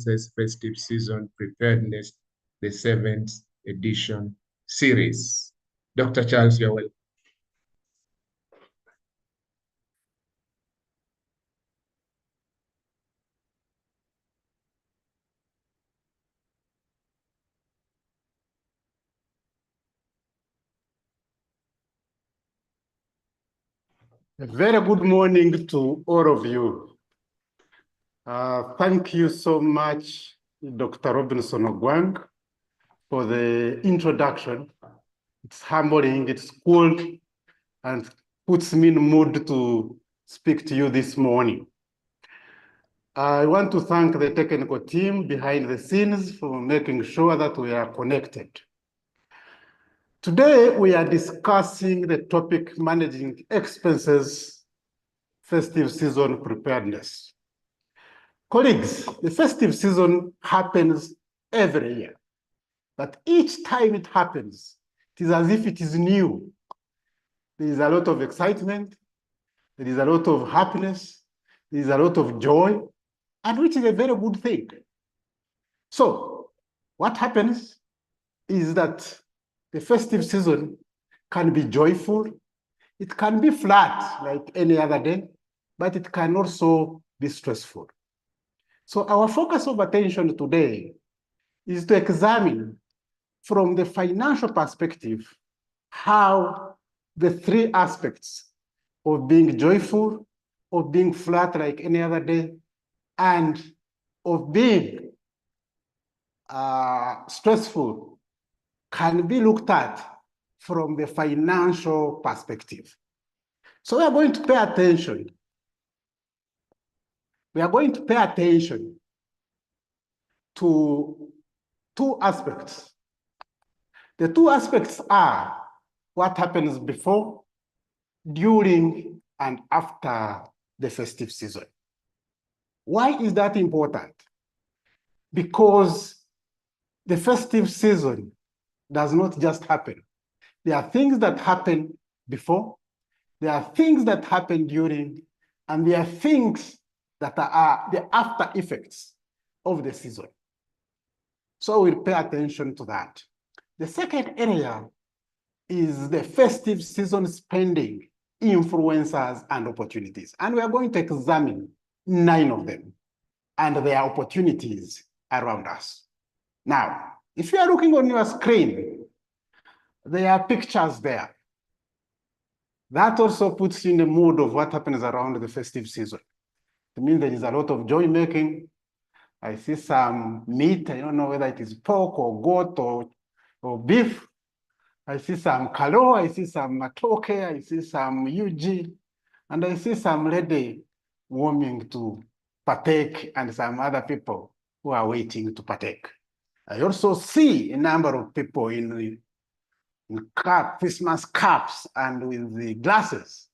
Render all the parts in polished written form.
Festive Season Preparedness, the 7th edition series. Dr. Charles, you're welcome. A very good morning to all of you. Thank you so much, Dr. Robinson Ogwang, for the introduction. It's humbling, it's cool, and puts me in the mood to speak to you this morning. I want to thank the technical team behind the scenes for making sure that we are connected. Today, we are discussing the topic managing expenses, festive season preparedness. Colleagues, the festive season happens every year, but each time it happens, it is as if it is new. There is a lot of excitement, there is a lot of happiness, there is a lot of joy, and which is a very good thing. So what happens is that the festive season can be joyful, it can be flat like any other day, but it can also be stressful. So our focus of attention today is to examine from the financial perspective how the three aspects of being joyful, of being flat like any other day, and of being stressful can be looked at from the financial perspective. So we are going to pay attention. We are going to pay attention to two aspects. The two aspects are what happens before, during, and after the festive season. Why is that important? Because the festive season does not just happen. There are things that happen before, there are things that happen during, and there are things that are the after effects of the season. So we'll pay attention to that. The second area is the festive season spending, influencers, and opportunities. And we are going to examine 9 of them and their opportunities around us. Now, if you are looking on your screen, there are pictures there. That also puts you in the mood of what happens around the festive season. It means there is a lot of joy making. I see some meat. I don't know whether it is pork or goat or beef. I see some kalo, I see some matoke, I see some UG, and I see some lady warming to partake and some other people who are waiting to partake. I also see a number of people in Christmas caps and with the glasses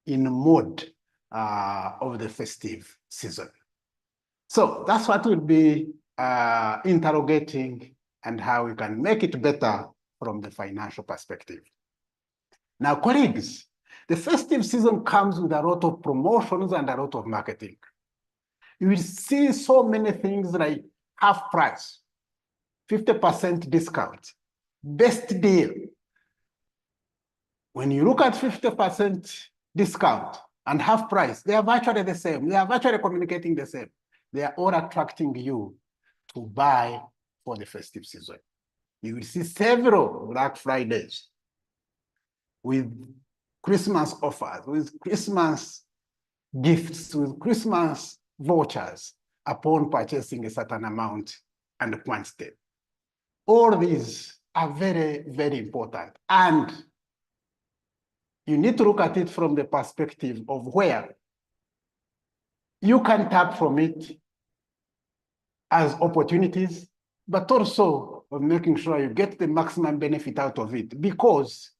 in mood of the festive season. So that's what we'll be interrogating and how we can make it better from the financial perspective. Now, colleagues, the festive season comes with a lot of promotions and a lot of marketing. You will see so many things like half price, 50% discount, best deal. When you look at 50% discount and half price, they are virtually the same. They are virtually communicating the same. They are all attracting you to buy for the festive season. You will see several Black Fridays with Christmas offers, with Christmas gifts, with Christmas vouchers upon purchasing a certain amount and quantity. All these are very, very important. And you need to look at it from the perspective of where you can tap from it as opportunities, but also of making sure you get the maximum benefit out of it, because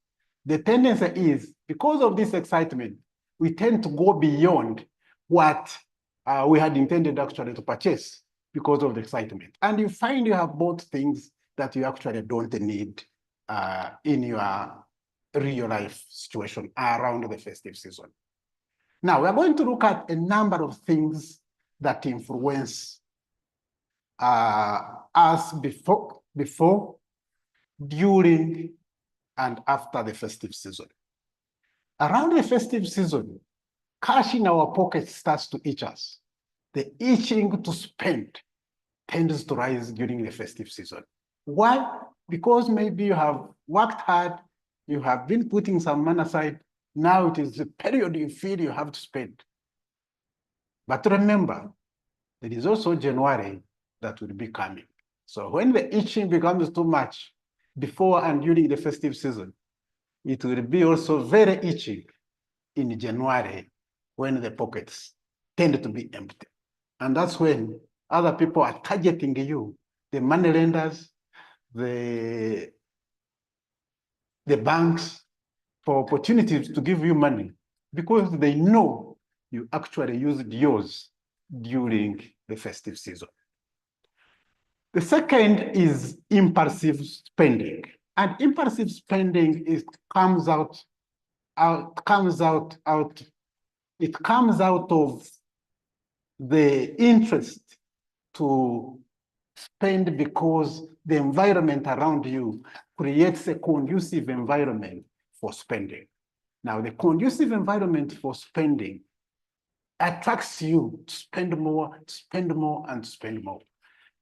the tendency is, because of this excitement, we tend to go beyond what we had intended actually to purchase because of the excitement. And you find you have bought things that you actually don't need in your real life situation around the festive season. Now, we're going to look at a number of things that influence as before, during, and after the festive season. Around the festive season, cash in our pockets starts to itch us. The itching to spend tends to rise during the festive season. Why? Because maybe you have worked hard, you have been putting some money aside, now it is the period you feel you have to spend. But remember, there is also January that will be coming. So when the itching becomes too much before and during the festive season, it will be also very itching in January when the pockets tend to be empty. And that's when other people are targeting you, the money lenders, the banks, for opportunities to give you money because they know you actually used yours during the festive season. The second is impulsive spending. And impulsive spending comes out of the interest to spend because the environment around you creates a conducive environment for spending. Now, the conducive environment for spending attracts you to spend more, spend more, and spend more.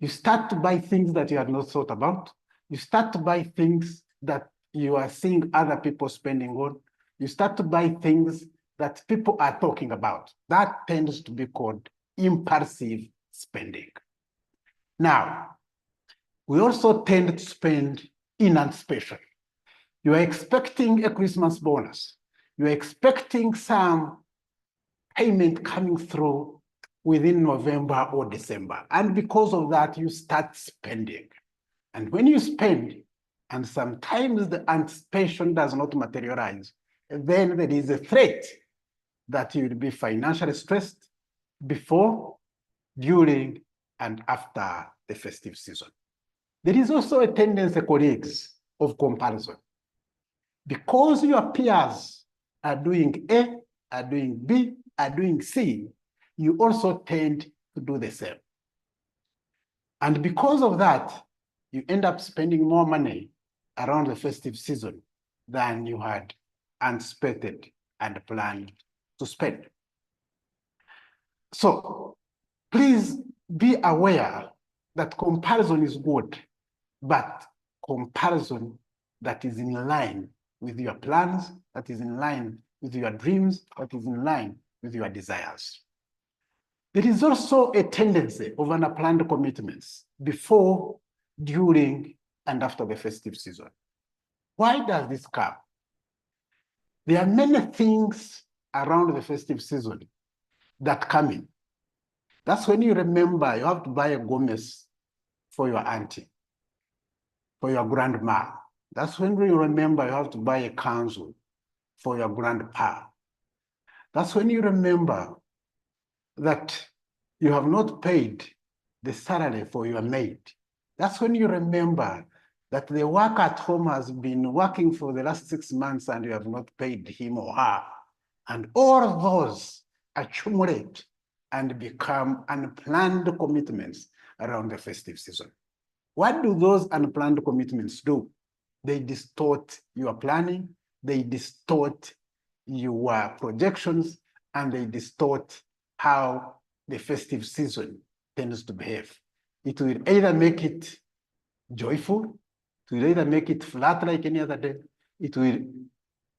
You start to buy things that you had not thought about. You start to buy things that you are seeing other people spending on. You start to buy things that people are talking about. That tends to be called impulsive spending. Now, we also tend to spend in anticipation. You are expecting a Christmas bonus. You are expecting some payment coming through within November or December. And because of that, you start spending. And when you spend, and sometimes the anticipation does not materialize, then there is a threat that you will be financially stressed before, during, and after the festive season. There is also a tendency, colleagues, of comparison. Because your peers are doing A, are doing B, are doing C, you also tend to do the same. And because of that, you end up spending more money around the festive season than you had anticipated and planned to spend. So please be aware that comparison is good, but comparison that is in line with your plans, that is in line with your dreams, that is in line with your desires. There is also a tendency of unplanned commitments before, during, and after the festive season. Why does this come? There are many things around the festive season that come in. That's when you remember you have to buy a gomez for your auntie, for your grandma. That's when you remember you have to buy a council for your grandpa. That's when you remember that you have not paid the salary for your maid. That's when you remember that the worker at home has been working for the last 6 months and you have not paid him or her. And all of those accumulate and become unplanned commitments around the festive season. What do those unplanned commitments do? They distort your planning, they distort your projections, and they distort how the festive season tends to behave. It will either make it joyful, it will either make it flat like any other day, it will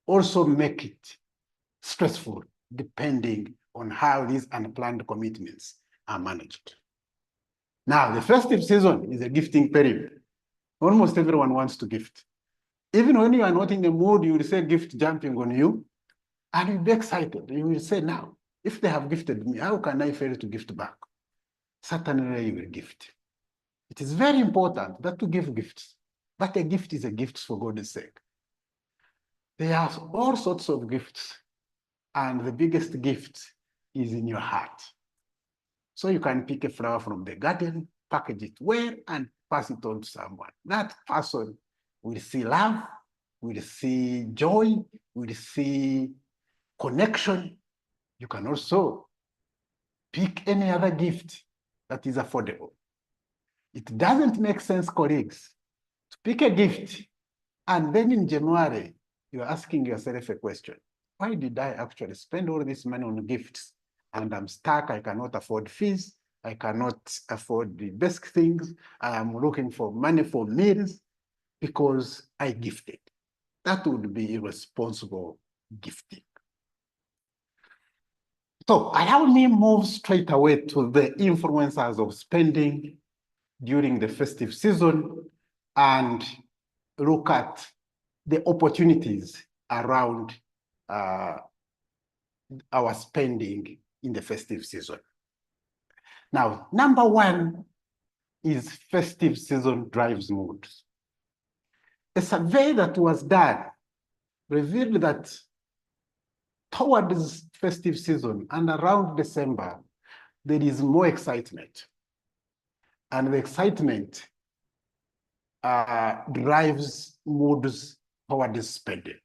also make it stressful, depending on how these unplanned commitments are managed. Now, the festive season is a gifting period. Almost everyone wants to gift. Even when you are not in the mood, you will say gift jumping on you, and you'll be excited. You will say, now, if they have gifted me, how can I fail to gift back? Certainly you will gift. It is very important that to give gifts, but a gift is a gift for God's sake. There are all sorts of gifts, and the biggest gift is in your heart. So you can pick a flower from the garden, package it well, and pass it on to someone. That person will see love, will see joy, will see connection. You can also pick any other gift that is affordable. It doesn't make sense, colleagues, to pick a gift and then in January, you're asking yourself a question. Why did I actually spend all this money on gifts? And I'm stuck, I cannot afford fees, I cannot afford the basic things, I am looking for money for meals because I gifted. That would be irresponsible gifting. So allow me move straight away to the influencers of spending during the festive season and look at the opportunities around our spending in the festive season. Now, number one is festive season drives mood. A survey that was done revealed that towards festive season and around December, there is more excitement. And the excitement drives moods towards spending.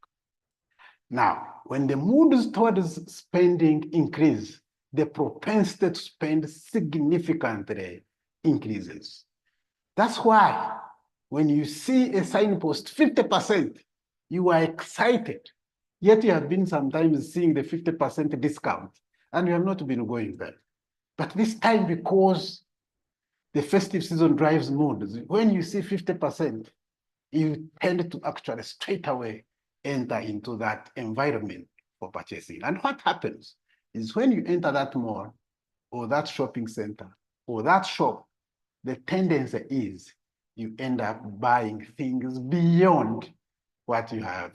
Now, when the moods towards spending increase, the propensity to spend significantly increases. That's why when you see a signpost 50%, you are excited. Yet you have been sometimes seeing the 50% discount and you have not been going there. But this time, because the festive season drives moods, when you see 50%, you tend to actually straight away enter into that environment for purchasing. And what happens is when you enter that mall or that shopping center or that shop, the tendency is you end up buying things beyond what you have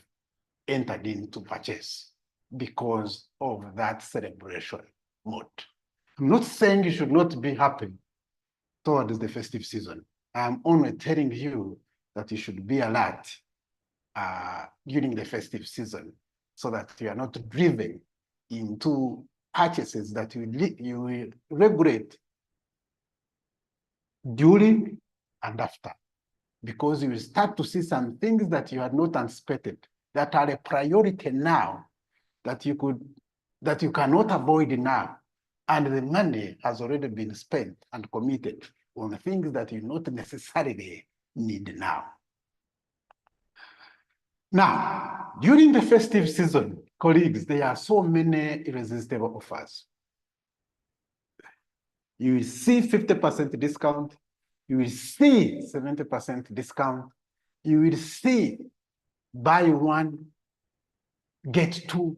entered in to purchase because of that celebration mode. I'm not saying you should not be happy towards the festive season. I'm only telling you that you should be alert during the festive season so that you are not driven into purchases that you will regret during and after, because you will start to see some things that you had not anticipated that are a priority now that you cannot avoid now. And the money has already been spent and committed on things that you not necessarily need now. Now, during the festive season, colleagues, there are so many irresistible offers. You will see 50% discount, you will see 70% discount, you will see buy one, get two,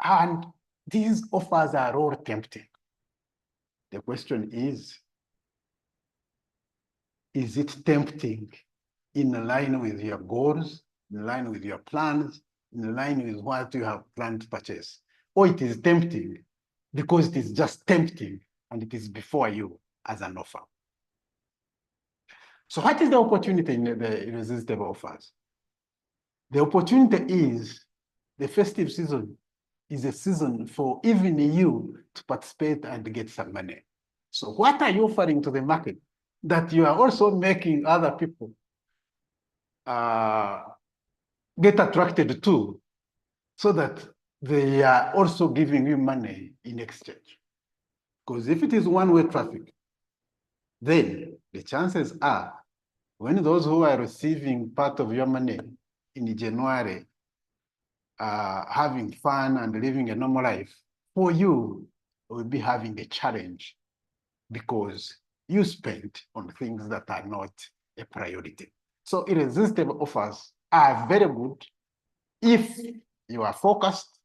and these offers are all tempting. The question is it tempting in line with your goals, in line with your plans, in line with what you have planned to purchase? Or it is tempting because it is just tempting and it is before you as an offer. So what is the opportunity in the irresistible offers? The opportunity is the festive season is a season for even you to participate and get some money. So what are you offering to the market that you are also making other people get attracted to, so that they are also giving you money in exchange? Because if it is one-way traffic, then the chances are when those who are receiving part of your money in January having fun and living a normal life, for you will be having a challenge because you spent on things that are not a priority. So irresistible offers are very good if you are focused,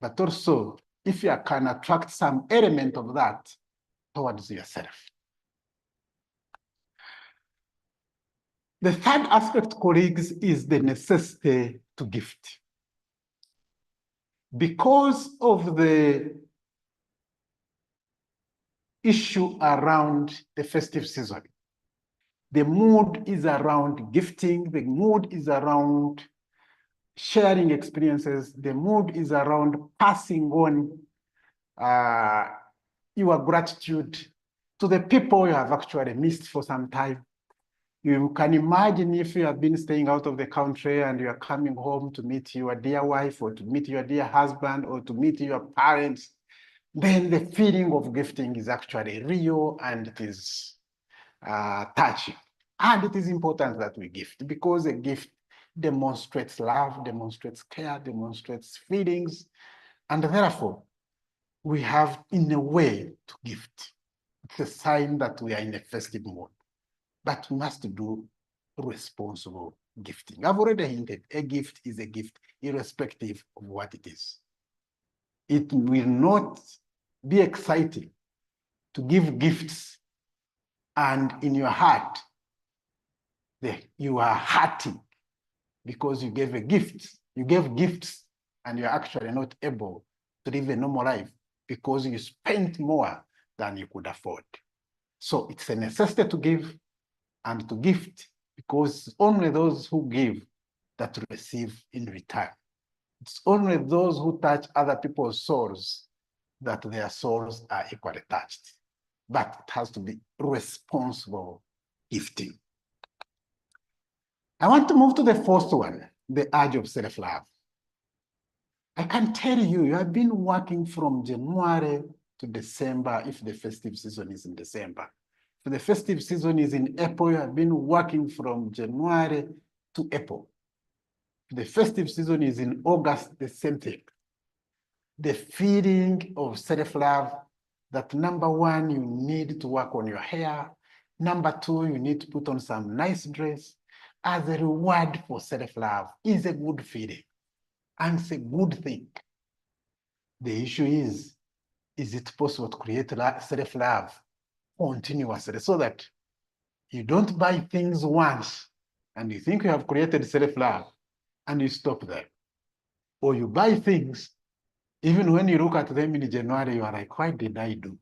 but also if you can attract some element of that towards yourself. The third aspect, colleagues, is the necessity to gift. Because of the issue around the festive season, the mood is around gifting, the mood is around sharing experiences, the mood is around passing on your gratitude to the people you have actually missed for some time. You can imagine if you have been staying out of the country and you are coming home to meet your dear wife or to meet your dear husband or to meet your parents, then the feeling of gifting is actually real and it is touching. And it is important that we gift, because a gift demonstrates love, demonstrates care, demonstrates feelings, and therefore we have, in a way, to gift. It's a sign that we are in a festive mode, but we must do responsible gifting. I've already hinted, a gift is a gift, irrespective of what it is. It will not be exciting to give gifts and in your heart, you are hurting because you gave a gift. You gave gifts and you're actually not able to live a normal life because you spent more than you could afford. So it's a necessity to give and to gift, because only those who give that receive in return. It's only those who touch other people's souls that their souls are equally touched. But it has to be responsible gifting. I want to move to the first one, the urge of self-love. I can tell you, you have been working from January to December if the festive season is in December. If the festive season is in April, you have been working from January to April. If the festive season is in August, the same thing. The feeling of self-love, that number one, you need to work on your hair. Number two, you need to put on some nice dress as a reward for self-love is a good feeling. And it's a good thing. The issue is it possible to create self-love continuously so that you don't buy things once and you think you have created self-love and you stop there? Or you buy things, even when you look at them in January, you are like, why did I do?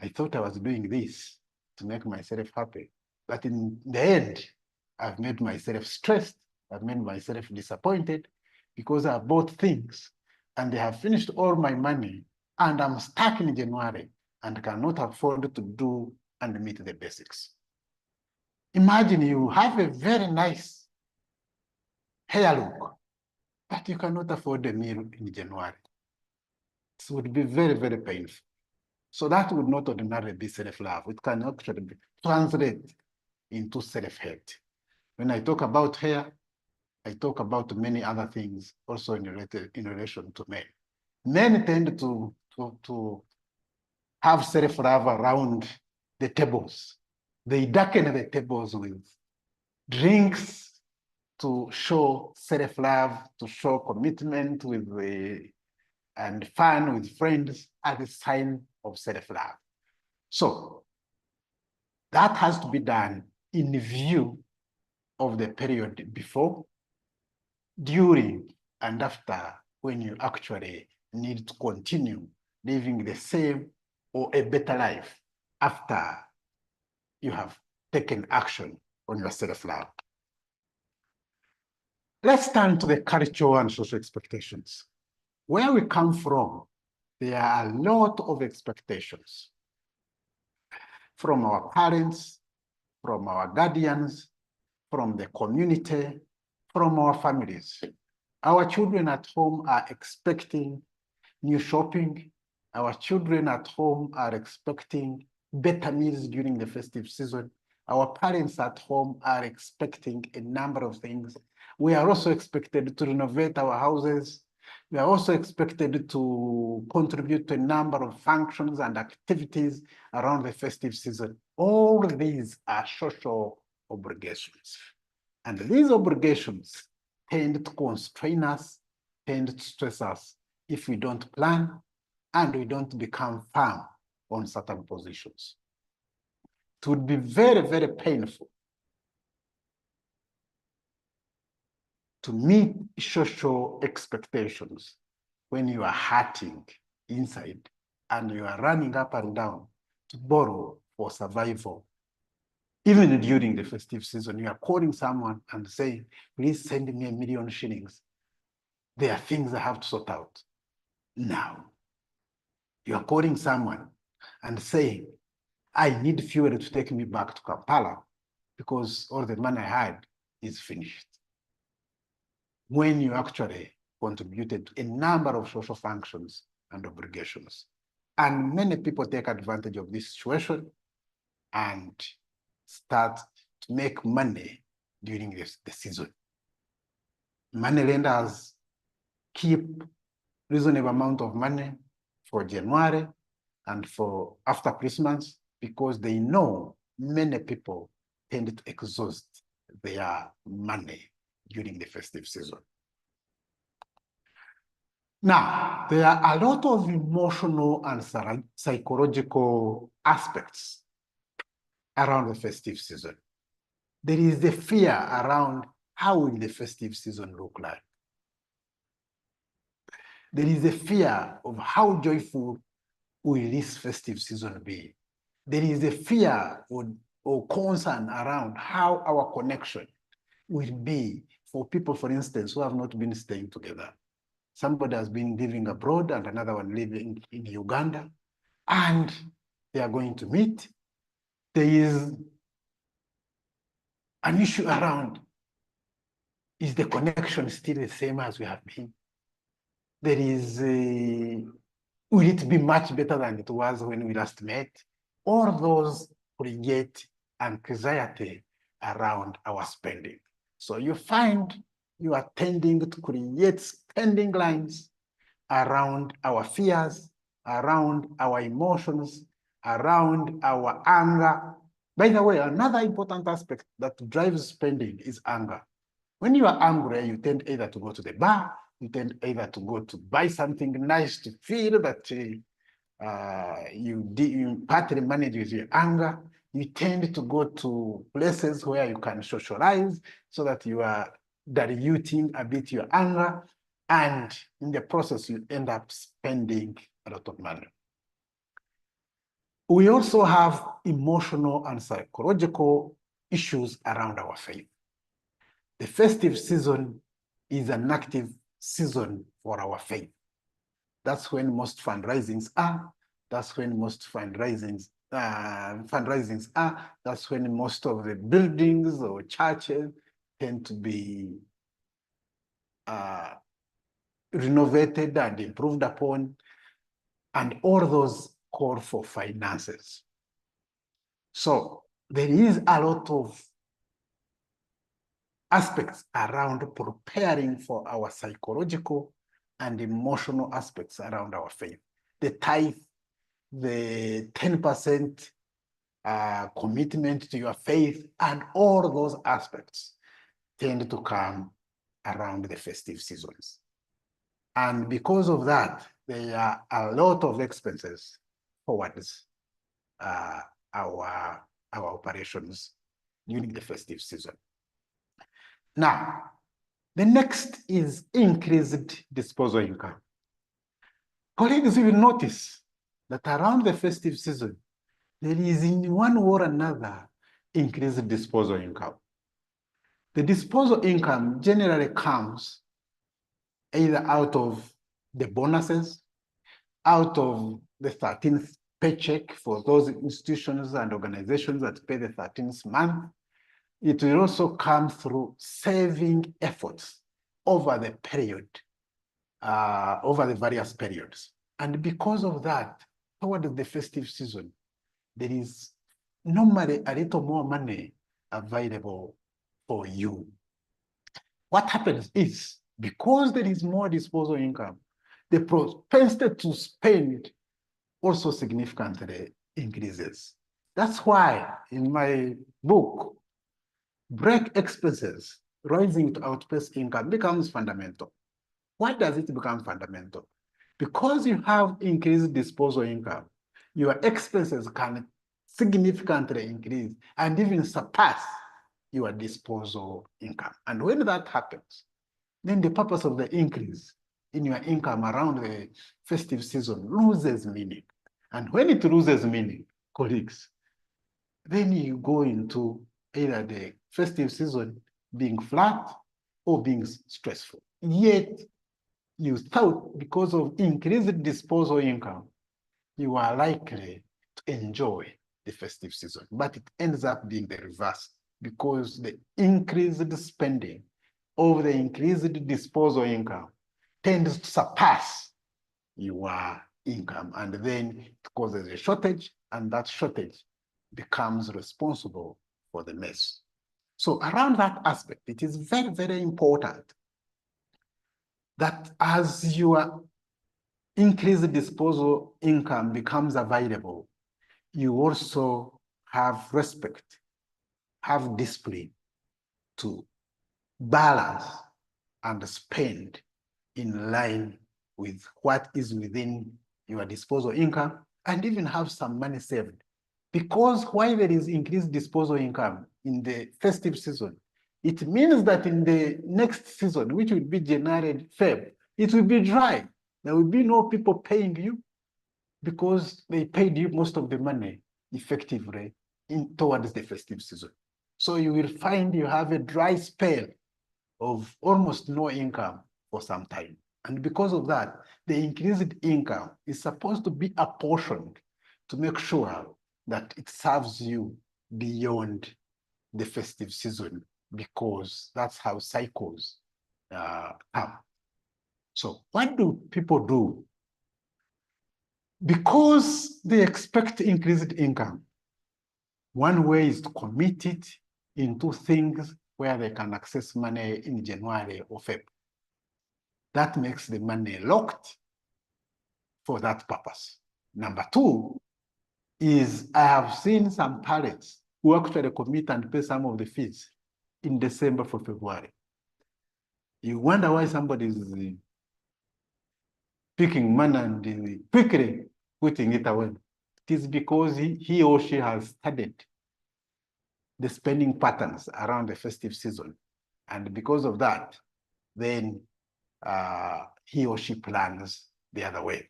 I thought I was doing this to make myself happy. But in the end, I've made myself stressed. I've made myself disappointed because I bought things and they have finished all my money and I'm stuck in January and cannot afford to do and meet the basics. Imagine you have a very nice hair look, but you cannot afford a meal in January. It would be very, very painful. So that would not ordinarily be self-love. It can actually translate into self-hate. When I talk about hair, I talk about many other things also in relation to men. Men tend to have self-love around the tables. They darken the tables with drinks to show self-love, to show commitment and fun with friends as a sign of self-love. So that has to be done in view of the period before, during, and after, when you actually need to continue living the same or a better life after you have taken action on your self-love. Let's turn to the cultural and social expectations. Where we come from, there are a lot of expectations from our parents, from our guardians, from the community, from our families. Our children at home are expecting new shopping. Our children at home are expecting better meals during the festive season. Our parents at home are expecting a number of things. We are also expected to renovate our houses. We are also expected to contribute to a number of functions and activities around the festive season. All these are social obligations. And these obligations tend to constrain us, tend to stress us if we don't plan and we don't become firm on certain positions. It would be very, very painful to meet social expectations when you are hurting inside and you are running up and down to borrow for survival. Even during the festive season, you are calling someone and saying, please send me 1 million shillings. There are things I have to sort out now. You are calling someone and saying, I need fuel to take me back to Kampala because all the money I had is finished. When you actually contributed to a number of social functions and obligations. And many people take advantage of this situation and start to make money during the season. Money lenders keep reasonable amount of money for January and for after Christmas because they know many people tend to exhaust their money during the festive season. Now, there are a lot of emotional and psychological aspects around the festive season. There is the fear around how will the festive season look like. There is a fear of how joyful will this festive season be. There is a fear or concern around how our connection will be for people, for instance, who have not been staying together. Somebody has been living abroad and another one living in Uganda, and they are going to meet. There is an issue around, is the connection still the same as we have been? There is, will it be much better than it was when we last met? All those create anxiety around our spending. So you find you are tending to create spending lines around our fears, around our emotions, around our anger. By the way, another important aspect that drives spending is anger. When you are angry, you tend either to go to the bar, you tend either to go to buy something nice to feel that you partly manage with your anger. You tend to go to places where you can socialize so that you are diluting a bit your anger. And in the process, you end up spending a lot of money. We also have emotional and psychological issues around our faith. The festive season is an active season for our faith. That's when most fundraisings are. That's when most fundraisings are. That's when most of the buildings or churches tend to be renovated and improved upon, and all those call for finances. So there is a lot of aspects around preparing for our psychological and emotional aspects around our faith. The tithe, the 10% commitment to your faith, and all those aspects tend to come around the festive seasons. And because of that, there are a lot of expenses towards our operations during the festive season. Now, the next is increased disposable income. Colleagues, you will notice that around the festive season, there is in one way or another increased disposable income. The disposable income generally comes either out of the bonuses, out of the 13th paycheck for those institutions and organizations that pay the 13th month. It will also come through saving efforts over the period, over the various periods. And because of that, toward the festive season, there is normally a little more money available for you. What happens is, because there is more disposable income, the propensity to spend also significantly increases. That's why in my book, break expenses rising to outpace income becomes fundamental. Why does it become fundamental? Because you have increased disposable income, your expenses can significantly increase and even surpass your disposable income. And when that happens, then the purpose of the increase in your income around the festive season loses meaning. And when it loses meaning, colleagues, then you go into either the festive season being flat or being stressful. Yet, you thought because of increased disposable income, you are likely to enjoy the festive season. But it ends up being the reverse because the increased spending over the increased disposable income tends to surpass your income. And then it causes a shortage, and that shortage becomes responsible for the maize. So around that aspect, it is very, very important that as your increased disposal income becomes available, you also have respect, have discipline to balance and spend in line with what is within your disposal income, and even have some money saved. Because while there is increased disposal income in the festive season, it means that in the next season, which will be January, Feb, it will be dry. There will be no people paying you because they paid you most of the money effectively towards the festive season. So you will find you have a dry spell of almost no income for some time. And because of that, the increased income is supposed to be apportioned to make sure that it serves you beyond the festive season, because that's how cycles come. So what do people do? Because they expect increased income, one way is to commit it into things where they can access money in January or February. That makes the money locked for that purpose. Number two is I have seen some parents who actually commit and pay some of the fees in December for February. You wonder why somebody is picking money and quickly putting it away. It is because he or she has studied the spending patterns around the festive season. And because of that, then he or she plans the other way.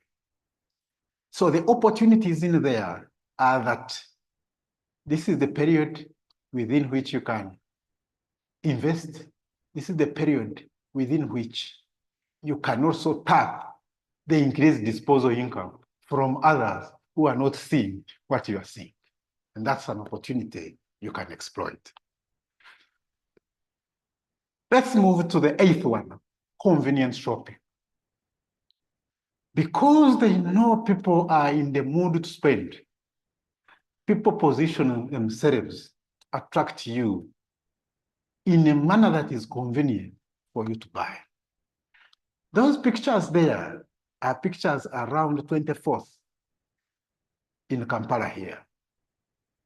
So the opportunities in there are that this is the period within which you can invest. This is the period within which you can also tap the increased disposal income from others who are not seeing what you are seeing. And that's an opportunity you can exploit. Let's move to the eighth one, convenience shopping. Because they know people are in the mood to spend, people position themselves to attract you in a manner that is convenient for you to buy. Those pictures there are pictures around 24th in Kampala here.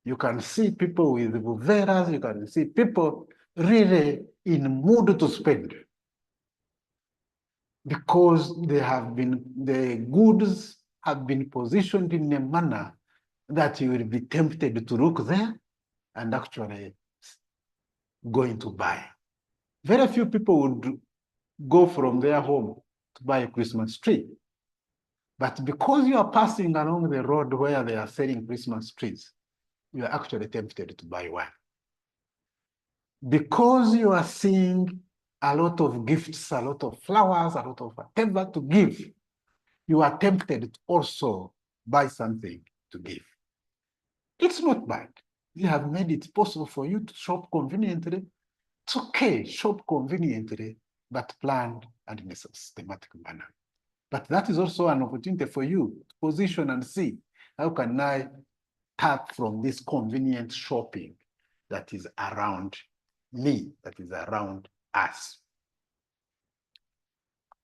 You can see people with buveras, you can see people really in mood to spend, because the goods have been positioned in a manner that you will be tempted to look there and actually going to buy. Very few people would go from their home to buy a Christmas tree. But because you are passing along the road where they are selling Christmas trees, you are actually tempted to buy one. Because you are seeing a lot of gifts, a lot of flowers, a lot of whatever to give, you are tempted to also buy something to give. It's not bad. You have made it possible for you to shop conveniently. It's okay, shop conveniently, but planned and in a systematic manner. But that is also an opportunity for you to position and see, how can I tap from this convenient shopping that is around me, that is around us.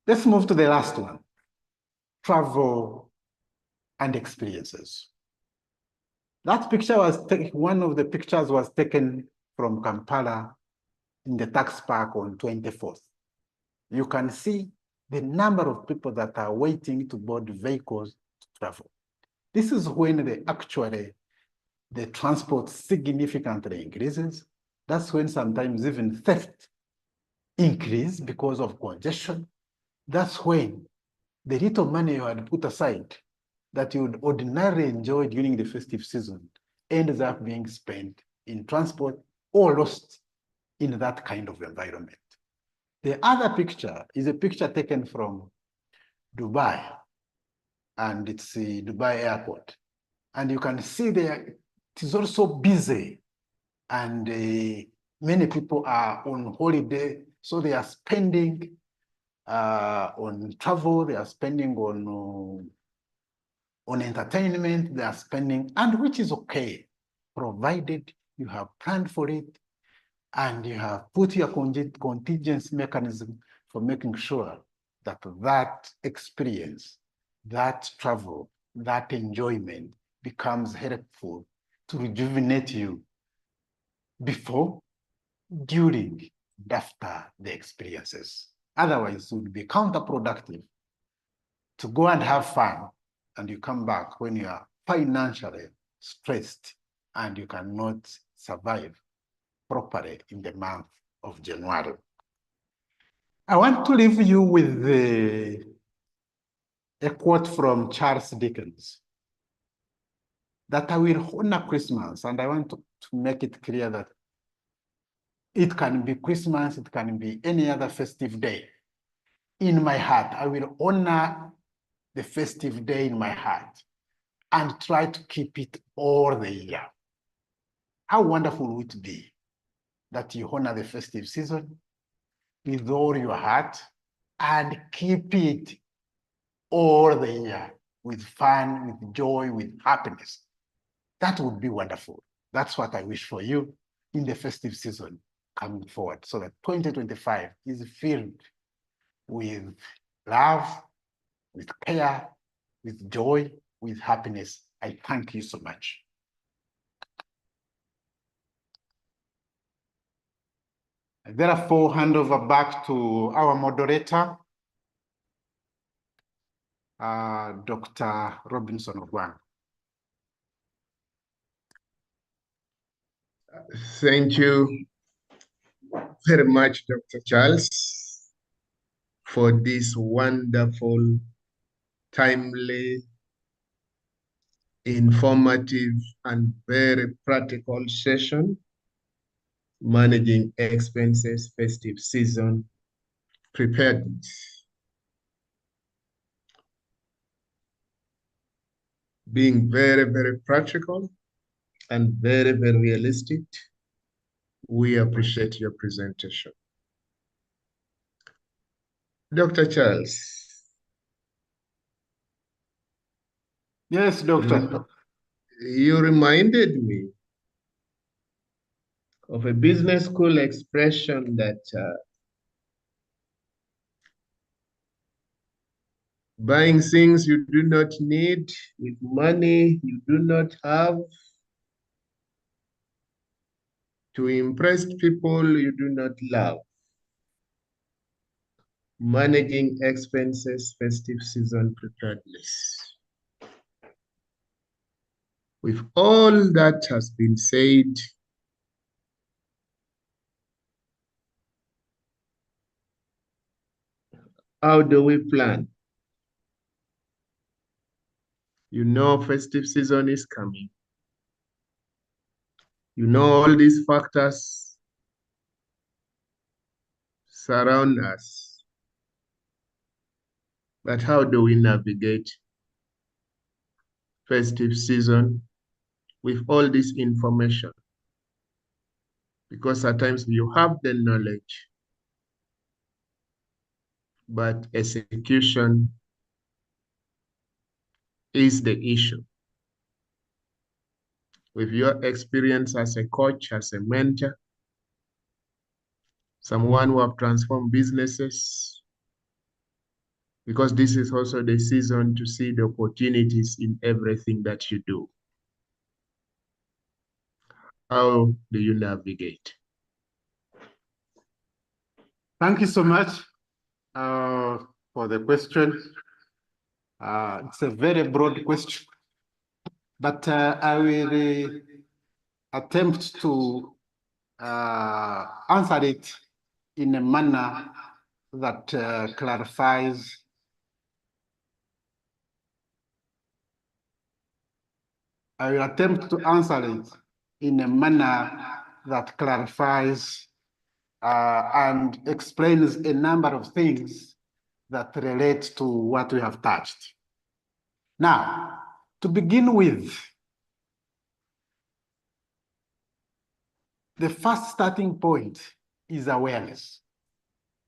Let's move to the last one, travel and experiences. That picture was one of the pictures was taken from Kampala in the tax park on 24th. You can see the number of people that are waiting to board vehicles to travel. This is when the transport significantly increases. That's when sometimes even theft increase because of congestion. That's when the little money you had put aside that you would ordinarily enjoy during the festive season ends up being spent in transport or lost in that kind of environment. The other picture is a picture taken from Dubai, and it's the Dubai airport. And you can see there, it is also busy, and many people are on holiday, so they are spending on travel, they are spending on entertainment, they are spending, and which is okay, provided you have planned for it, and you have put your contingency mechanism for making sure that that experience, that travel, that enjoyment becomes helpful to rejuvenate you before, during, and after the experiences. Otherwise, it would be counterproductive to go and have fun, and you come back when you are financially stressed and you cannot survive properly in the month of January. I want to leave you with a quote from Charles Dickens, that I will honor Christmas, and I want to make it clear that it can be Christmas, it can be any other festive day. In my heart, I will honor the festive day in my heart and try to keep it all the year. How wonderful would it be that you honor the festive season with all your heart and keep it all the year with fun, with joy, with happiness? That would be wonderful. That's what I wish for you in the festive season coming forward, so that 2025 is filled with love, with care, with joy, with happiness. I thank you so much. I therefore hand over back to our moderator, Dr. Robinson Ogwang. Thank you very much, Dr. Charles, for this wonderful, timely, informative, and very practical session, managing expenses, festive season, preparedness. Being very, very practical and very, very realistic, we appreciate your presentation. Dr. Charles. Yes, Doctor. You reminded me of a business school expression that buying things you do not need with money you do not have, to impress people you do not love. Managing expenses, festive season preparedness. With all that has been said, how do we plan? You know, festive season is coming. You know, all these factors surround us. But how do we navigate festive season with all this information? Because at times you have the knowledge, but execution is the issue. With your experience as a coach, as a mentor, someone who have transformed businesses, because this is also the season to see the opportunities in everything that you do. How do you navigate? Thank you so much for the question. It's a very broad question, but I will attempt to answer it in a manner that clarifies I will attempt to answer it in a manner that clarifies and explains a number of things that relate to what we have touched. Now, to begin with, the first starting point is awareness.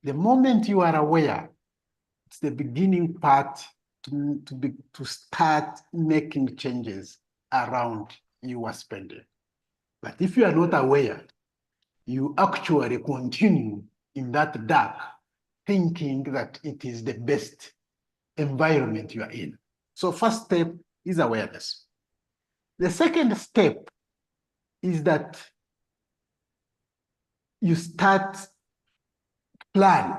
The moment you are aware, it's the beginning part to start making changes around your spending. But if you are not aware, you actually continue in that dark, thinking that it is the best environment you are in. So first step is awareness. The second step is that you start plan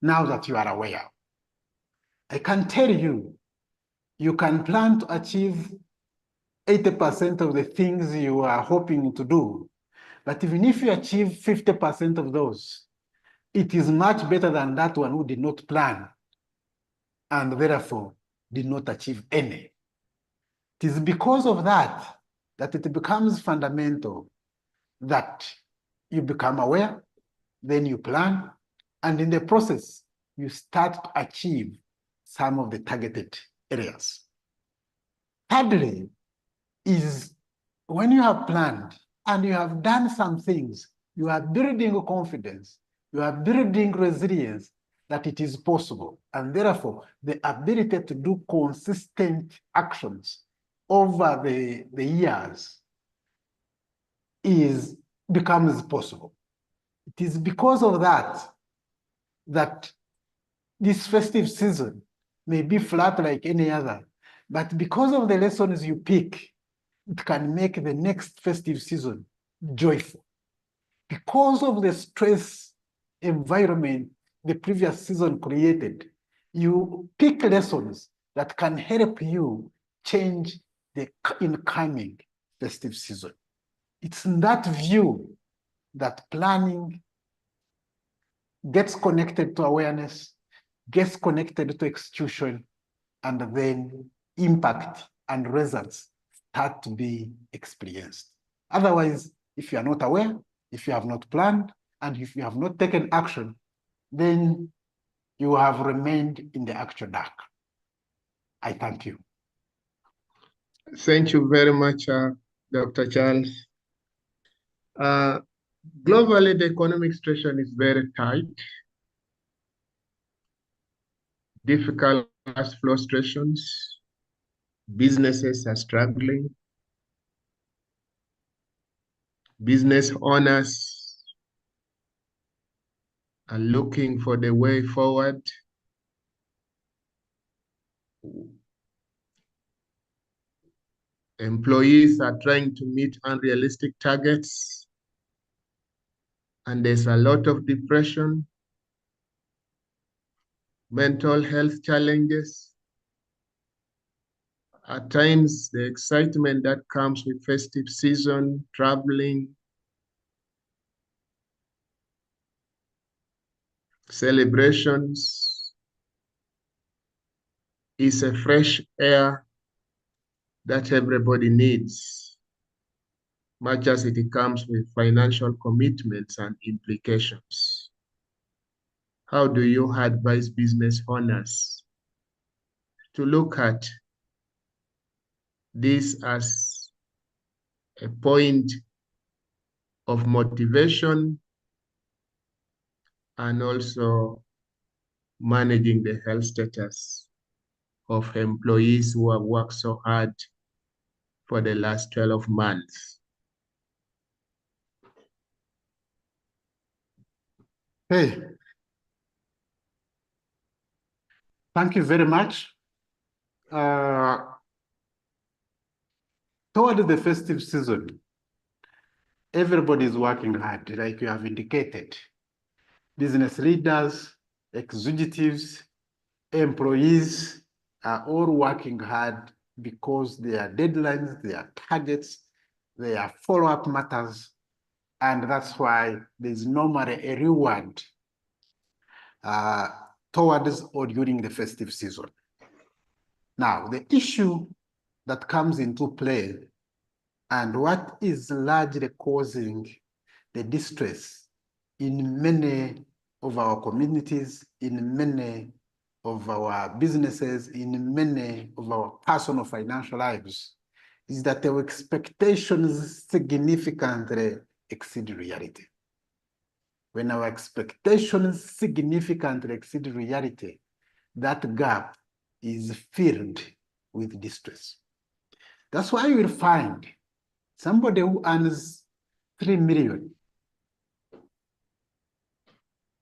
now that you are aware. I can tell you, you can plan to achieve 80% of the things you are hoping to do. But even if you achieve 50% of those, it is much better than that one who did not plan and therefore did not achieve any. It is because of that that it becomes fundamental that you become aware, then you plan, and in the process, you start to achieve some of the targeted areas. Thirdly, is when you have planned and you have done some things, you are building confidence, you are building resilience that it is possible. And therefore, the ability to do consistent actions over the years becomes possible. It is because of that that this festive season may be flat like any other, but because of the lessons you pick, it can make the next festive season joyful. Because of the stress environment the previous season created, you pick lessons that can help you change the incoming festive season. It's in that view that planning gets connected to awareness, gets connected to execution, and then impact and results start to be experienced. Otherwise, if you are not aware, if you have not planned, and if you have not taken action, then you have remained in the actual dark. I thank you. Thank you very much, Dr. Charles. Globally, the economic situation is very tight. Difficult cash flow situations. Businesses are struggling. Business owners are looking for the way forward. Employees are trying to meet unrealistic targets. And there's a lot of depression, mental health challenges. At times, the excitement that comes with festive season, traveling, celebrations, is a fresh air that everybody needs, much as it comes with financial commitments and implications. How do you advise business owners to look at this as a point of motivation and also managing the health status of employees who have worked so hard for the last 12 months? Hey, thank you very much. Toward the festive season, everybody is working hard, like you have indicated. Business leaders, executives, employees are all working hard because there are deadlines, there are targets, there are follow-up matters, and that's why there's normally a reward towards or during the festive season. Now, the issue that comes into play and what is largely causing the distress in many of our communities, in many of our businesses, in many of our personal financial lives, is that our expectations significantly exceed reality. When our expectations significantly exceed reality, that gap is filled with distress. That's why you will find somebody who earns 3 million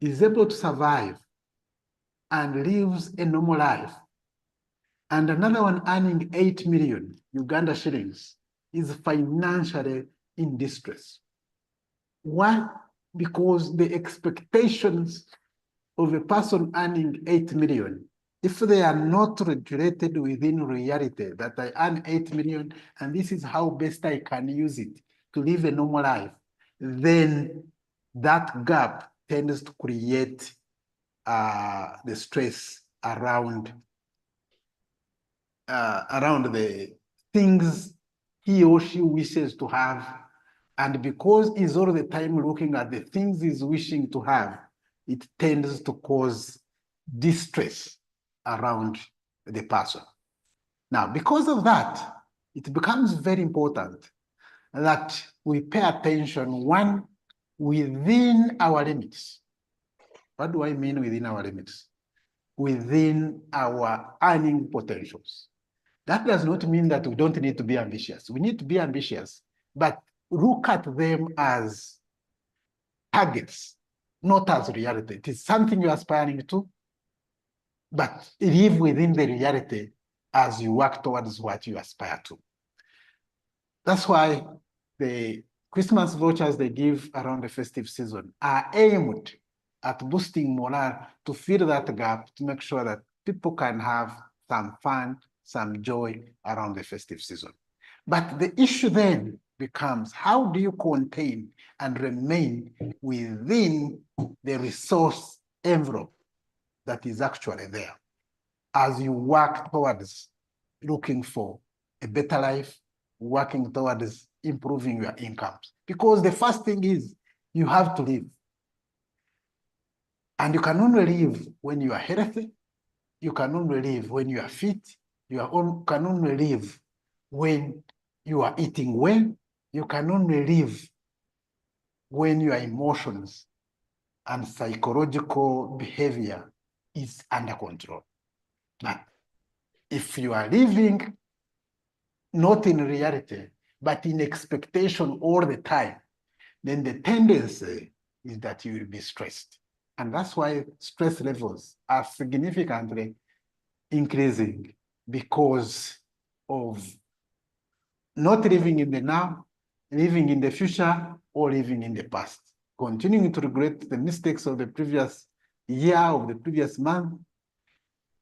is able to survive and lives a normal life, and another one earning 8 million Uganda shillings is financially in distress. Why? Because the expectations of a person earning 8 million, if they are not regulated within reality, that I earn 8 million and this is how best I can use it to live a normal life, then that gap tends to create the stress around the things he or she wishes to have. And because he's all the time looking at the things he's wishing to have, it tends to cause distress around the person. Now, because of that, it becomes very important that we pay attention, one, within our limits. What do I mean within our limits? Within our earning potentials. That does not mean that we don't need to be ambitious. We need to be ambitious, but look at them as targets, not as reality. It is something you're aspiring to, but live within the reality as you work towards what you aspire to. That's why the Christmas vouchers they give around the festive season are aimed at boosting morale to fill that gap, to make sure that people can have some fun, some joy around the festive season. But the issue then becomes, how do you contain and remain within the resource envelope that is actually there as you work towards looking for a better life, working towards improving your incomes? Because the first thing is you have to live. And you can only live when you are healthy. You can only live when you are fit. You can only live when you are eating well. You can only live when your emotions and psychological behavior is under control. But if you are living not in reality, but in expectation all the time, then the tendency is that you will be stressed. And that's why stress levels are significantly increasing, because of not living in the now, living in the future, or living in the past, continuing to regret the mistakes of the previous year, of the previous month,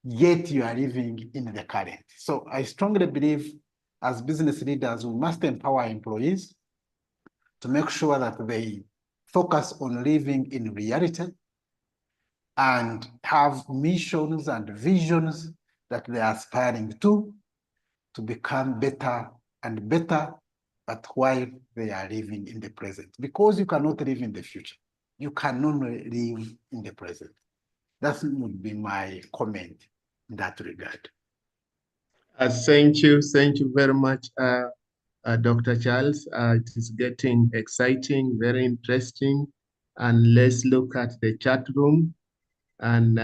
yet you are living in the current. So I strongly believe as business leaders, we must empower employees to make sure that they focus on living in reality and have missions and visions that they are aspiring to become better and better, but while they are living in the present. Because you cannot live in the future. You can only live in the present. That would be my comment in that regard. Thank you very much, Dr. Charles. It is getting exciting, very interesting. And let's look at the chat room. And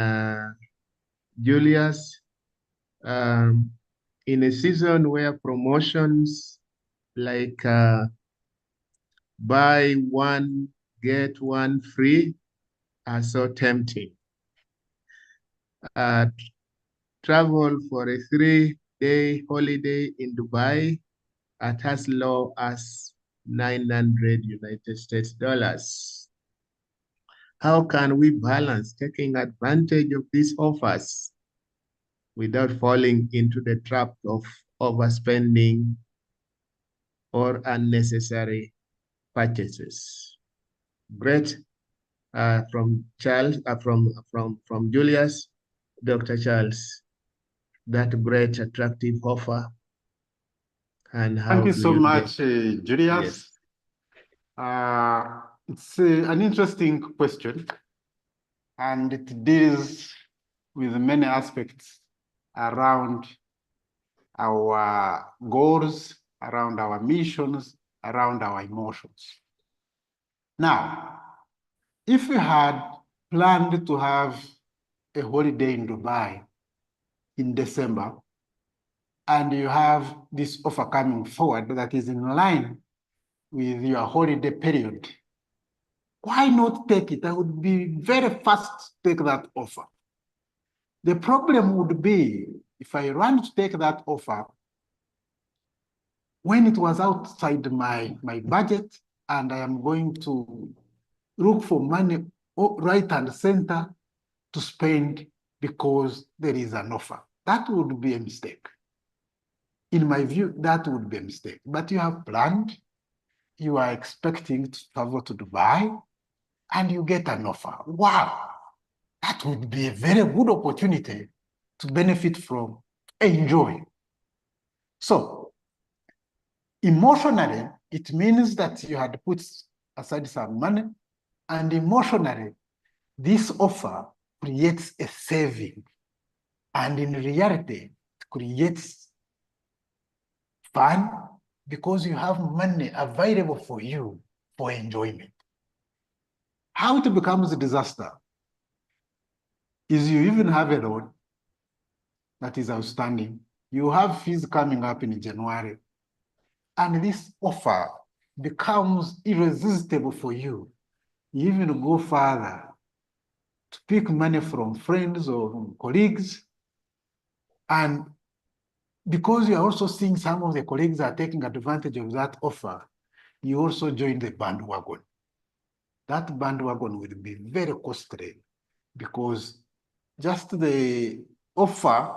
Julius, in a season where promotions like buy one, get one free are so tempting. Travel for a 3-day holiday in Dubai at as low as 900 United States dollars. How can we balance taking advantage of these offers without falling into the trap of overspending or unnecessary purchases? Great. From Charles, from Julius, Dr. Charles, that great attractive offer. And how Thank you do so you much, get? Julius. Yes. It's an interesting question, and it deals with many aspects around our goals, around our missions, around our emotions. Now, if we had planned to have a holiday in Dubai in December, and you have this offer coming forward that is in line with your holiday period, why not take it? I would be very fast to take that offer. The problem would be if I run to take that offer when it was outside my budget and I am going to look for money right and center to spend because there is an offer. That would be a mistake. In my view, that would be a mistake. But you have planned, you are expecting to travel to Dubai, and you get an offer. Wow, that would be a very good opportunity to benefit from, enjoy. So emotionally, it means that you had put aside some money, and emotionally, this offer creates a saving. And in reality, it creates fun because you have money available for you for enjoyment. How it becomes a disaster is you even have a loan that is outstanding. You have fees coming up in January, and this offer becomes irresistible for you. You even go further to pick money from friends or from colleagues, and because you're also seeing some of the colleagues are taking advantage of that offer, you also join the bandwagon. That bandwagon will be very costly because just the offer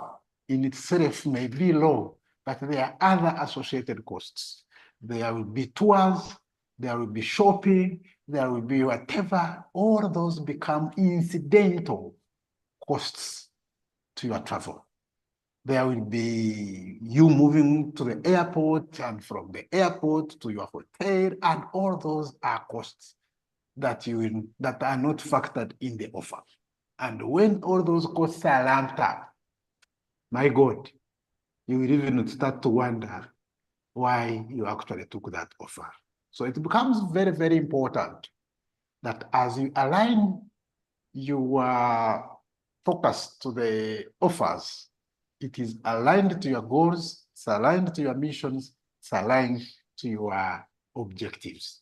in itself may be low, but there are other associated costs. There will be tours, there will be shopping, there will be whatever. All those become incidental costs to your travel. There will be you moving to the airport and from the airport to your hotel, and all those are costs that are not factored in the offer. And when all those costs are ramped up, my God, you will even start to wonder why you actually took that offer. So it becomes very, very important that as you align your focus to the offers, it is aligned to your goals, it's aligned to your missions, it's aligned to your objectives.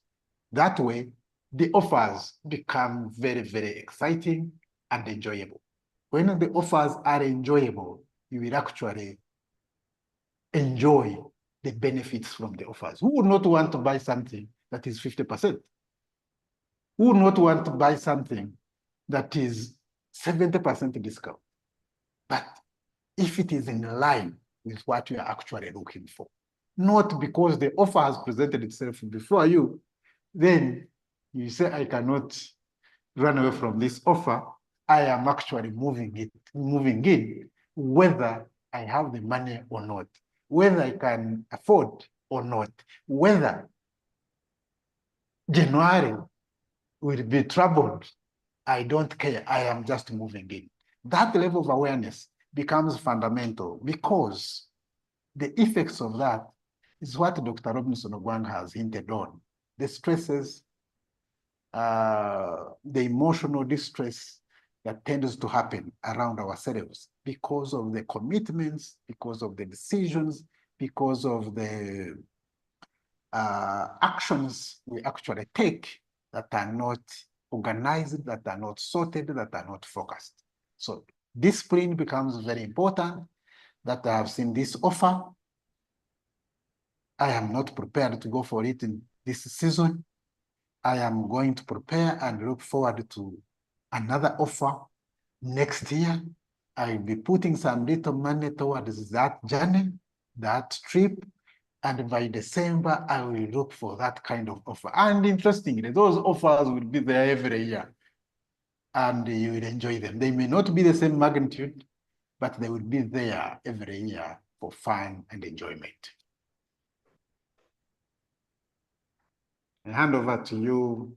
That way, the offers become very, very exciting and enjoyable. When the offers are enjoyable, you will actually enjoy the benefits from the offers. Who would not want to buy something that is 50%? Who would not want to buy something that is 70% discount? But if it is in line with what you are actually looking for, not because the offer has presented itself before you, then you say, I cannot run away from this offer. I am actually moving in, whether I have the money or not, whether I can afford or not, whether January will be troubled. I don't care. I am just moving in. That level of awareness becomes fundamental because the effects of that is what Dr. Robinson Ogwang has hinted on. The stresses, the emotional distress that tends to happen around ourselves because of the commitments, because of the decisions, because of the actions we actually take that are not organized, that are not sorted, that are not focused. So discipline becomes very important. That I have seen this offer. I am not prepared to go for it in this season. I am going to prepare and look forward to another offer next year. I will be putting some little money towards that journey, that trip, and by December, I will look for that kind of offer. And interestingly, those offers will be there every year, and you will enjoy them. They may not be the same magnitude, but they will be there every year for fun and enjoyment. I hand over to you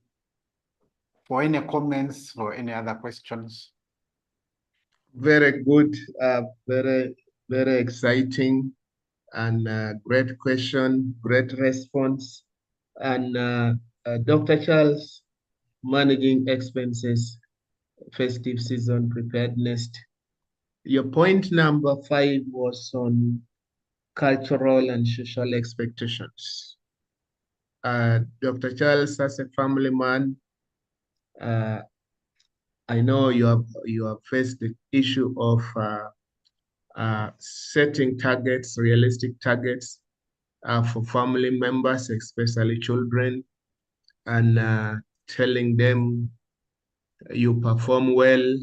for any comments or any other questions. Very good, very, very exciting, and great question, great response. And Dr. Charles, managing expenses, festive season preparedness. Your point number 5 was on cultural and social expectations. Dr. Charles, as a family man, I know you have faced the issue of setting targets, realistic targets for family members, especially children, and telling them you perform well,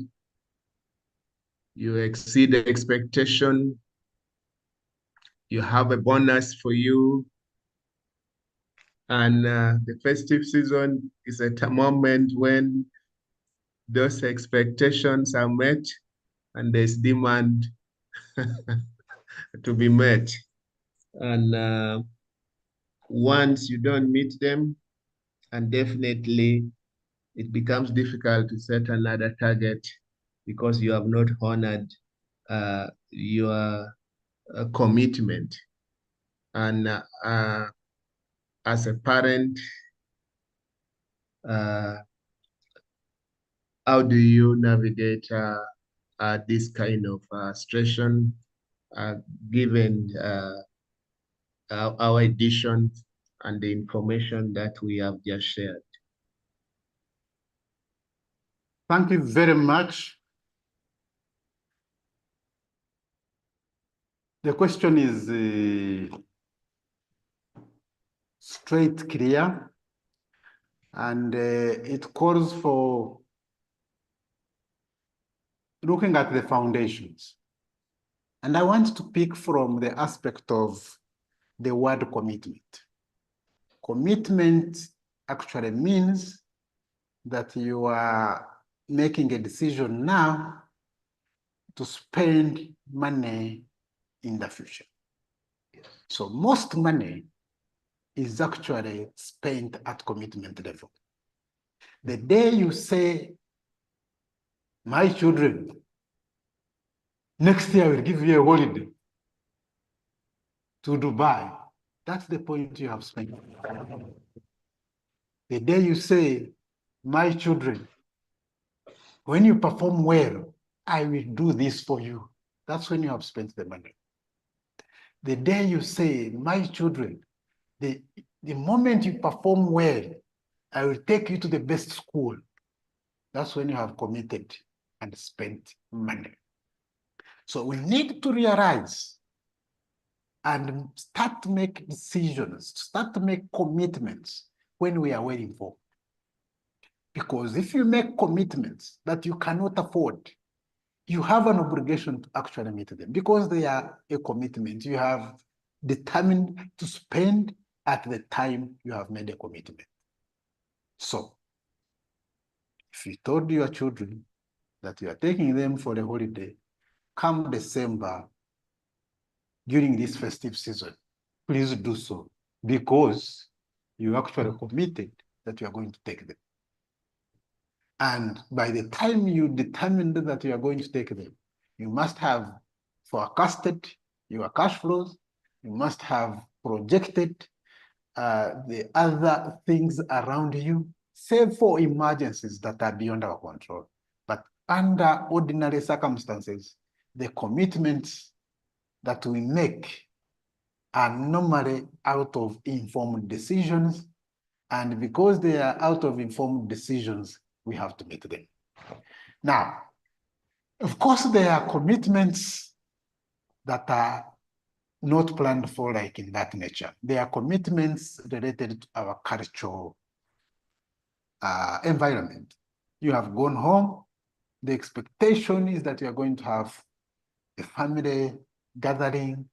you exceed expectation, you have a bonus for you. And the festive season is at a moment when those expectations are met and there's demand to be met. And once you don't meet them, and definitely it becomes difficult to set another target because you have not honored your commitment. And as a parent, how do you navigate this kind of situation, given our editions and the information that we have just shared? Thank you very much. The question is straight, clear, and it calls for looking at the foundations. And I want to pick from the aspect of the word commitment. Commitment actually means that you are making a decision now to spend money in the future. So most money is actually spent at commitment level. The day you say, my children, next year I will give you a holiday to Dubai, that's the point you have spent. The day you say, my children, when you perform well, I will do this for you, that's when you have spent the money. The day you say, my children, the moment you perform well, I will take you to the best school, that's when you have committed and spent money. So we need to realize and start to make decisions, start to make commitments when we are waiting for. Because if you make commitments that you cannot afford, you have an obligation to actually meet them because they are a commitment you have determined to spend at the time you have made a commitment. So if you told your children that you are taking them for a holiday, come December, during this festive season, please do so because you actually committed that you are going to take them. And by the time you determined that you are going to take them, you must have forecasted your cash flows, you must have projected the other things around you, save for emergencies that are beyond our control. But under ordinary circumstances, the commitments that we make are normally out of informed decisions. And because they are out of informed decisions, we have to meet them. Now, of course, there are commitments that are not planned for, like in that nature. There are commitments related to our cultural environment. You have gone home. The expectation is that you are going to have a family gathering.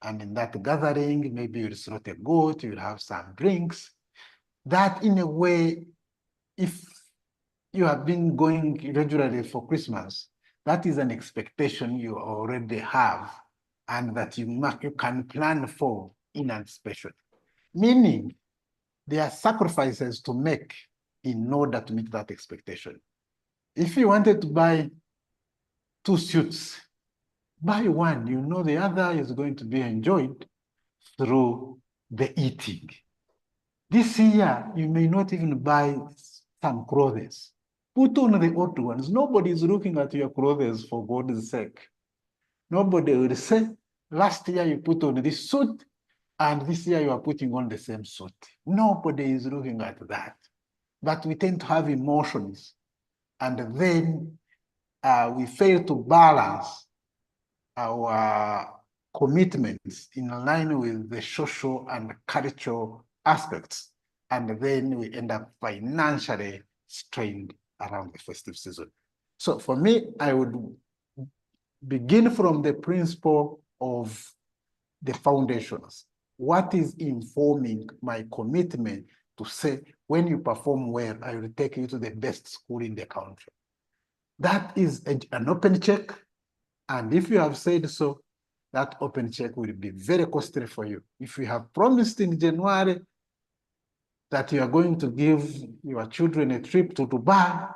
And in that gathering, maybe you'll slaught a goat, you'll have some drinks. That in a way, if you have been going regularly for Christmas, that is an expectation you already have and that you can plan for in anticipation. Meaning, there are sacrifices to make in order to meet that expectation. If you wanted to buy 2 suits, buy one, you know the other is going to be enjoyed through the eating. This year, you may not even buy some clothes. Put on the old ones. Nobody is looking at your clothes for God's sake. Nobody will say, last year you put on this suit, and this year you are putting on the same suit. Nobody is looking at that. But we tend to have emotions, and then we fail to balance our commitments in line with the social and cultural aspects. And then we end up financially strained around the festive season. So for me, I would begin from the principle of the foundations. What is informing my commitment to say, when you perform well, I will take you to the best school in the country? That is an open check. And if you have said so, that open check will be very costly for you. If you have promised in January that you are going to give your children a trip to Dubai,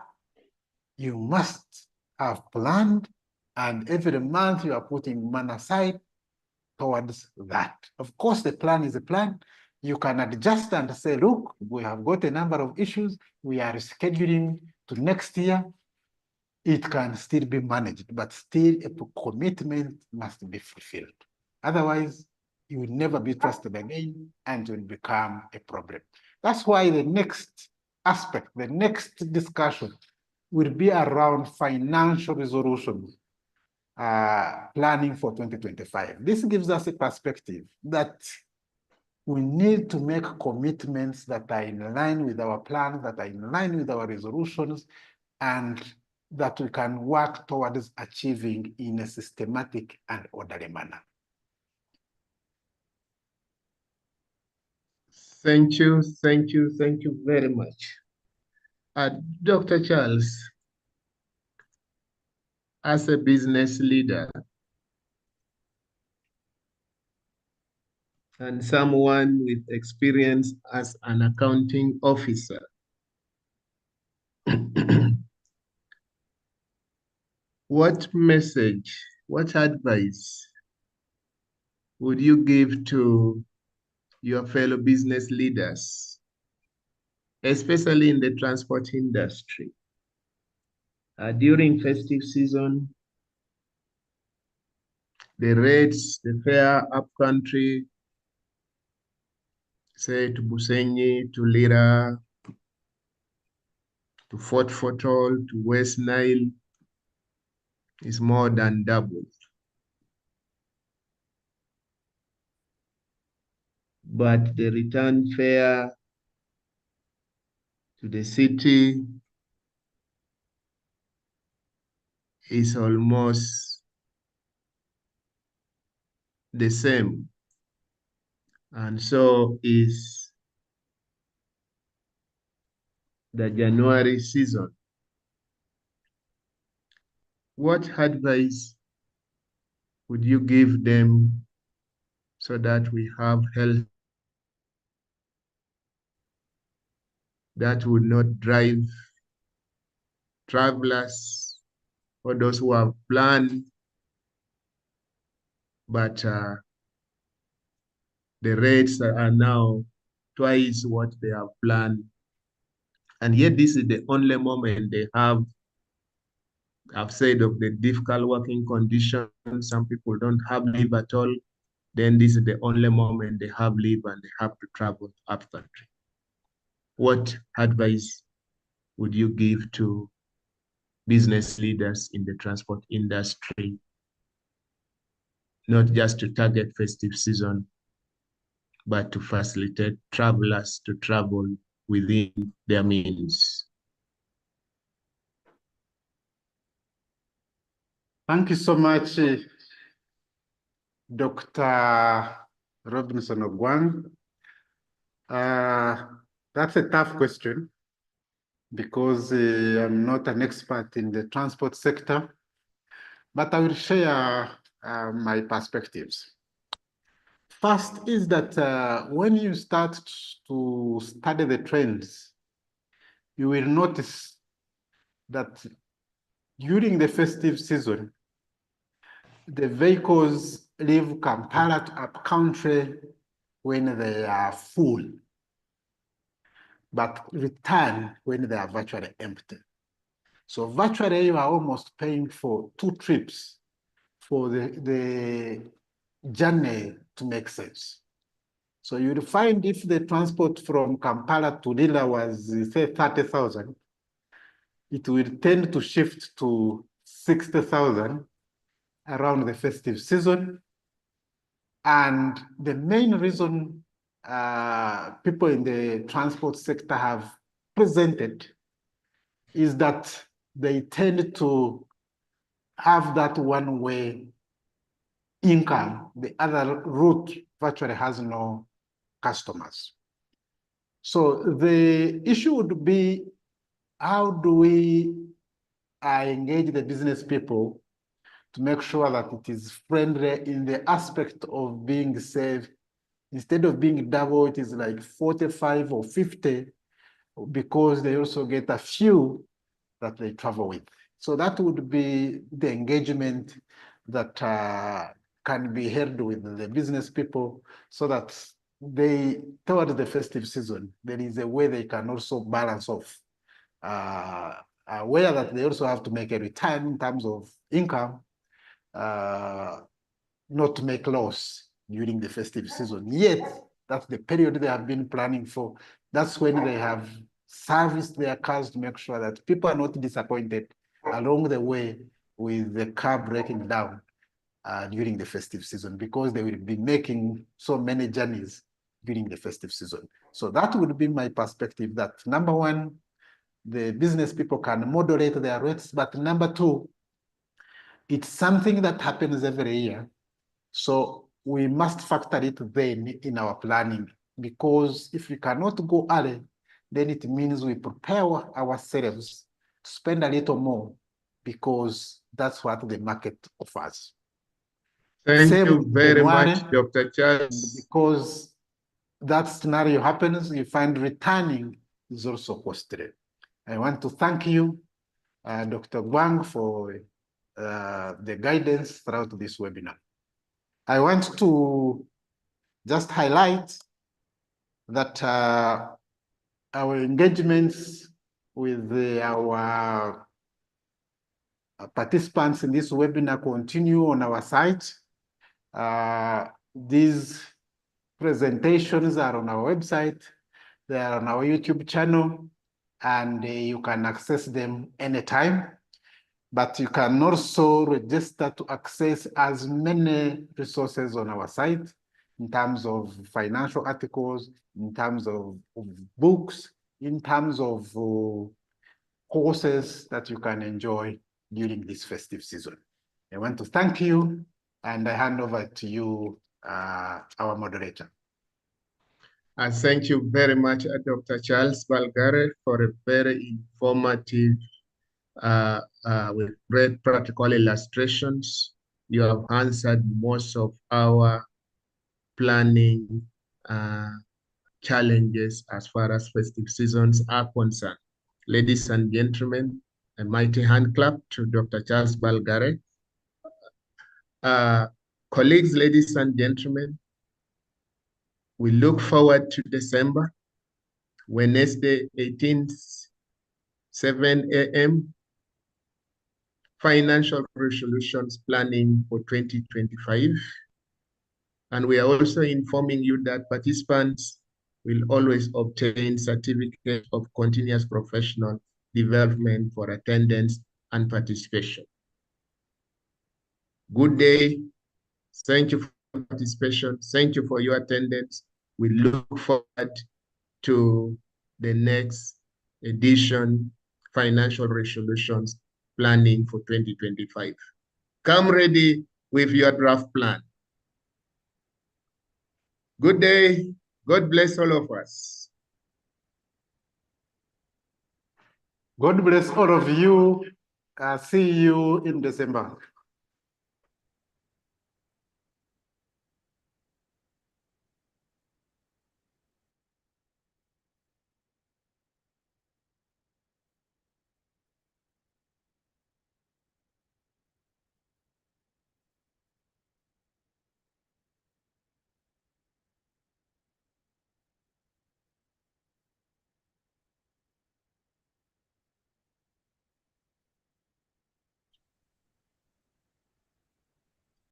you must have planned, and every month you are putting money aside towards that. Of course, the plan is a plan. You can adjust and say, look, we have got a number of issues. We are scheduling to next year. It can still be managed, but still a commitment must be fulfilled. Otherwise, you will never be trusted again and will become a problem. That's why the next aspect, the next discussion will be around financial resolution, planning for 2025. This gives us a perspective that we need to make commitments that are in line with our plans, that are in line with our resolutions, and that we can work towards achieving in a systematic and orderly manner. Thank you, thank you, thank you very much. Dr. Charles, as a business leader and someone with experience as an accounting officer, what message, what advice would you give to your fellow business leaders, especially in the transport industry? During festive season, the rates, the fare up country, say to Busenyi, to Lira, to Fort Fotol, to West Nile, is more than double. But the return fare to the city is almost the same. And so is the January season. What advice would you give them so that we have health that would not drive travelers or those who have planned, but the rates are now twice what they have planned. And yet this is the only moment they have. I've said of the difficult working conditions, some people don't have leave at all. Then this is the only moment they have leave and they have to travel up country. What advice would you give to business leaders in the transport industry, not just to target festive season, but to facilitate travelers to travel within their means? Thank you so much, Dr. Robinson Ogwang. That's a tough question because I'm not an expert in the transport sector, but I will share my perspectives. First is that when you start to study the trends, you will notice that during the festive season, the vehicles leave Kampala to upcountry when they are full, but return when they are virtually empty. So virtually you are almost paying for 2 trips for the journey to make sense. So you'll find if the transport from Kampala to Lila was, say, 30,000, it will tend to shift to 60,000 around the festive season. And the main reason people in the transport sector have presented is that they tend to have that one-way income. The other route virtually has no customers. So the issue would be, how do we engage the business people to make sure that it is friendly in the aspect of being safe? Instead of being double, it is like 45 or 50, because they also get a few that they travel with. So that would be the engagement that can be held with the business people, so that they, towards the festive season, there is a way they can also balance off, aware that they also have to make a return in terms of income, not to make loss during the festive season. Yet, that's the period they have been planning for. That's when they have serviced their cars to make sure that people are not disappointed along the way with the car breaking down during the festive season, because they will be making so many journeys during the festive season. So that would be my perspective, that number one, the business people can moderate their rates, but number two, it's something that happens every year. So we must factor it then in our planning, because if we cannot go early, then it means we prepare ourselves to spend a little more, because that's what the market offers. Thank you Same very much, January, Dr. Charles. because that scenario happens, you find returning is also costly. I want to thank you, Dr. Gwang, for the guidance throughout this webinar. I want to just highlight that our engagements with our participants in this webinar continue on our site. These presentations are on our website, they are on our YouTube channel, and you can access them anytime. But you can also register to access as many resources on our site, in terms of financial articles, in terms of books, in terms of courses that you can enjoy during this festive season. I want to thank you, and I hand over to you, our moderator. Thank you very much, Dr. Charles Barugahare, for a very informative, with great practical illustrations. You have answered most of our planning challenges as far as festive seasons are concerned. Ladies and gentlemen, a mighty hand clap to Dr. Charles Barugahare. Colleagues, ladies and gentlemen, we look forward to December, Wednesday, 18th, 7 a.m., financial resolutions planning for 2025. And we are also informing you that participants will always obtain certificate of continuous professional development for attendance and participation. Good day. Thank you for your participation. Thank you for your attendance. We look forward to the next edition, financial resolutions planning for 2025. Come ready with your draft plan. Good day. God bless all of us. God bless all of you. See you in December.